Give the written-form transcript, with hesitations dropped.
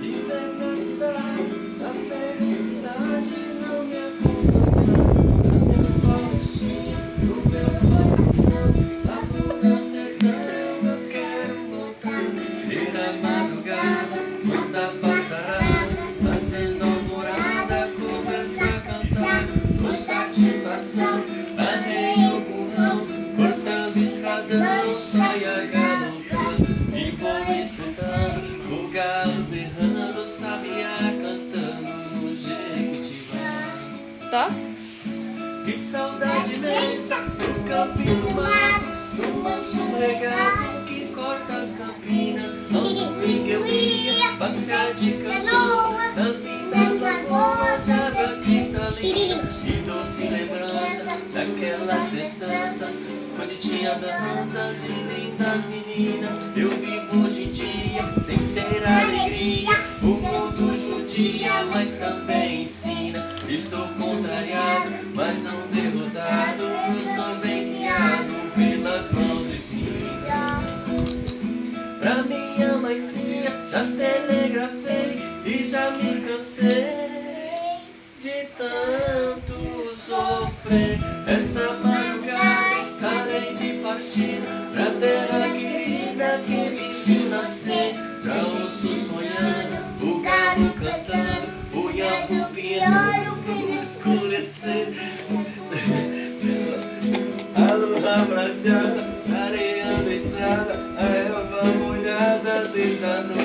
Viver na cidade, a felicidade não me acompanha. Eu falo sim no meu coração, lá no meu sertão eu quero voltar. Ir à madrugada, mandar passarada, fazendo alvorada, conversa, cantar, com satisfação, arreio o currão, cortando escadão, saia galopando, e vou escutando o galo berrando, o sabiá cantando no Jequitibá. Tá? Que saudade imensa do campo e do mar, do manso regado que corta as campinas, aos domingos eu ia passear de canoa nas lindas lagoas de água cristalina, e doce lembrança daquelas festanças onde tinha danças e lindas meninas. Eu vivo hoje em dia sem ter alegria, o mundo judia, mas também ensina. Estou contrariado, mas não derrotado, e sou bem guiado pelas mãos divinas. Pra minha mãezinha já telegrafei e já me cansei de tanto sofrer. Essa madrugada estarei de partida pra terra querida que me viu nascer. Já ouço sonhando, o galo cantando, o iambu piano por escurecer. A lua prateada, areando a estrada, a erva molhada desabou.